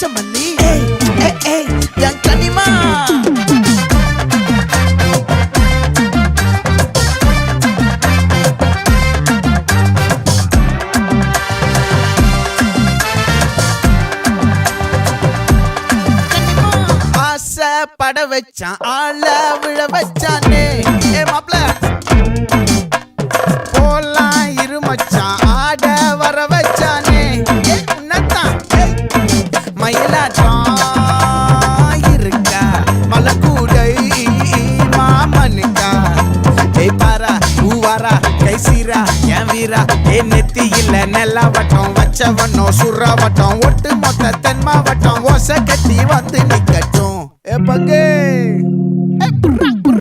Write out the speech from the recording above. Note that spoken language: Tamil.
மல்லி என் கனிமா பட வச்சான் ஆள விழ வச்சானே மாப்ள போலாம் இருமச்சான் ஆட வர வச்சானே உன்னத்தான் மயிலாட்டம் இருக்கா மலக்கூடை மாமனுக்கா பாரா பூவாரா கைசீரா என் வீரா நெத்தி இல்ல நெல்லா வட்டம் வச்சவனோ சுறா வட்டம் ஒட்டு மொத்த தென் மாவட்டம் ஓசை கட்டி வந்து நிக்கட்டும் பங்கே